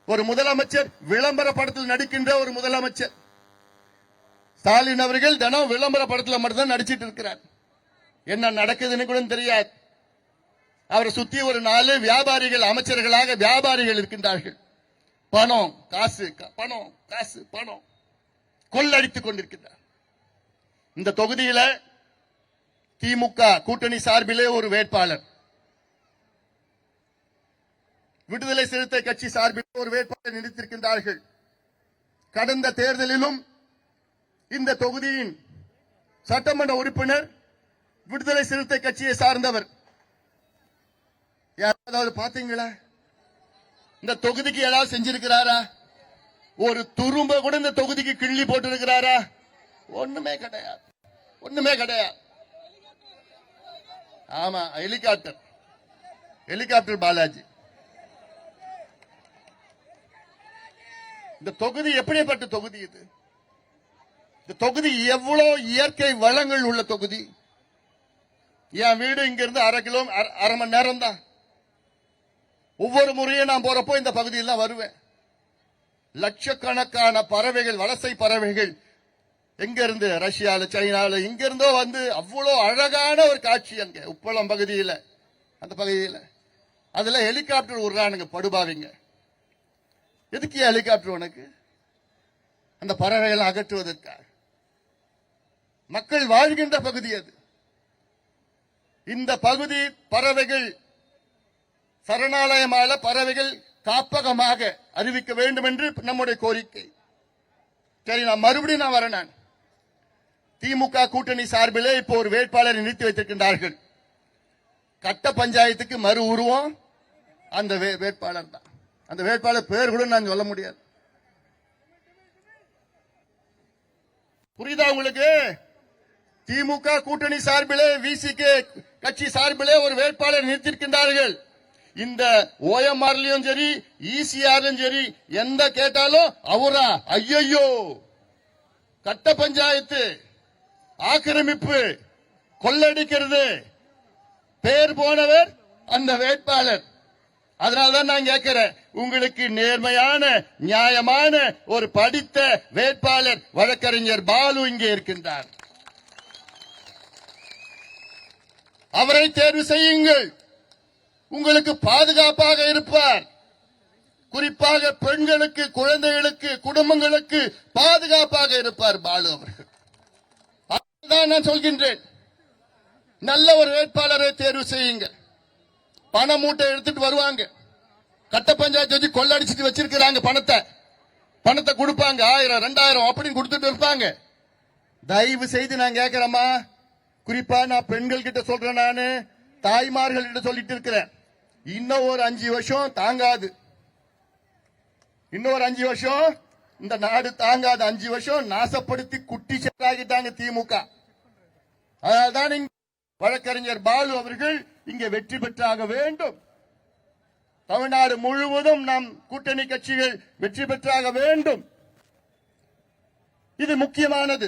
ஒரு முதலமைச்சர் விளம்பர படத்தில் நடிக்கின்ற ஒரு முதலமைச்சர் ஸ்டாலின் அவர்கள் தினம் விளம்பர படத்தில் மட்டும்தான் நடிச்சிட்டு இருக்கிறார். என்ன நடக்குதுன்னு கூட தெரியாது. அவரை சுத்தி ஒரு 4 வியாபாரிகள் அமைச்சர்களாக வியாபாரிகள் இருக்கின்றார்கள். பணம் காசு பணம் காசு பணம் கொள்ளடித்துக் கொண்டிருக்கிறார். இந்த தொகுதியில திமுக கூட்டணி சார்பிலே ஒரு வேட்பாளர், விடுதலை சிறுத்தை கட்சி சார்பில் ஒரு வேட்பாளர் நிறுத்திருக்கின்றார்கள். கடந்த தேர்தலிலும் இந்த தொகுதியின் சட்டமன்ற உறுப்பினர் விடுதலை சிறுத்தை கட்சியை சார்ந்தவர். யாராவது பாத்தீங்களா? இந்த தொகுதிக்கு ஏதாவது செஞ்சிருக்கிறாரா? ஒரு துரும்ப கூட இந்த தொகுதிக்கு கிள்ளி போட்டு இருக்கிறாரா? ஒண்ணுமே கிடையாது, ஒண்ணுமே கிடையாது. ஆமா, ஹெலிகாப்டர் பாலாஜி. இந்த தொகுதி எப்படிப்பட்ட தொகுதி இது? இந்த தொகுதி எவ்வளவு இயற்கை வளங்கள் உள்ள தொகுதி. என் வீடு இங்க இருந்து அரை மணி நேரம் தான். ஒவ்வொரு முறையும் நான் போறப்போ இந்த பகுதியில் தான் வருவேன். லட்சக்கணக்கான பறவைகள், வலசை பறவைகள் எங்க இருந்து, ரஷ்யால சைனால இங்க இருந்தோ வந்து அவ்வளவு அழகான ஒரு காட்சி அங்க உப்பளம் பகுதியில், அந்த பகுதியில். அதுல ஹெலிகாப்டர் விடுறானுங்க படுபாவிங்க. எதுக்கு ஹெலிகாப்டர் உனக்கு? அந்த பறவைகளை அகற்றுவதற்காக. மக்கள் வாழ்கின்ற பகுதி அது. இந்த பகுதி பறவைகள் சரணாலயமான பறவைகள் காப்பகமாக அறிவிக்க வேண்டும் என்று நம்முடைய கோரிக்கை. சரி, நான் மறுபடியும் வரேன். திமுக கூட்டணி சார்பிலே இப்போ ஒரு வேட்பாளரை நிறுத்தி வைத்திருக்கின்றார்கள். கட்ட பஞ்சாயத்துக்கு மறு உருவம் அந்த வேட்பாளர் தான். அந்த வேட்பாளர் பேர் கூட நான் சொல்ல முடியாது. புரியுதா உங்களுக்கு? திமுக கூட்டணி சார்பிலே, விசிகே கட்சி சார்பிலே ஒரு வேட்பாளர் நிறுத்திருக்கின்றார்கள். இந்த ஓஎம்ஆர்லயும் சரி, இசிஆர்லயும் சரி, எந்த கேட்டாலும் அவரா? ஐயோ, கட்ட பஞ்சாயத்து, ஆக்கிரமிப்பு, கொள்ளடிக்கிறது, பேர் போனவர் அந்த வேட்பாளர். அதனால்தான் நான் கேட்கிறேன், உங்களுக்கு நேர்மையான நியாயமான ஒரு படித்த வேட்பாளர் வழக்கறிஞர் பாலு இங்கே இருக்கின்றார். அவரை தேர்வு செய்யுங்கள். உங்களுக்கு பாதுகாப்பாக இருப்பார். குறிப்பாக பெண்களுக்கு, குழந்தைகளுக்கு, குடும்பங்களுக்கு பாதுகாப்பாக இருப்பார் பாலு அவர்கள். அதுதான் நான் சொல்கின்றேன். நல்ல ஒரு வேட்பாளரை தேர்வு செய்யுங்கள். பண மூட்டை எடுத்துட்டு வருவாங்க. கட்ட பஞ்சாயத்து வச்சு கொள்ளடிச்சிட்டு வச்சிருக்கிறாங்க. பணத்தை கொடுப்பாங்க. 1000 2000 அப்படின்னு கொடுத்துட்டு இருப்பாங்க. தயவு செய்து நான் கேட்கிறேம்மா, குறிப்பா நான் பெண்கள் கிட்ட சொல்றேன், நானு தாய்மார்கள் கிட்ட சொல்லிட்டு இருக்கிறேன். இன்னும் ஒரு 5 வருஷம் தாங்காது. இன்னொரு 5 வருஷம் இந்த நாடு தாங்காது. 5 வருஷம் நாசப்படுத்தி குட்டி செட்டாகிட்டாங்க திமுக. அதனால்தான் வழக்கறிஞர் பாலு அவர்கள் இங்கே வெற்றி பெற்றாக வேண்டும். தமிழ்நாடு முழுவதும் நாம் கூட்டணி கட்சிகள் வெற்றி பெற்றாக வேண்டும். இது முக்கியமானது.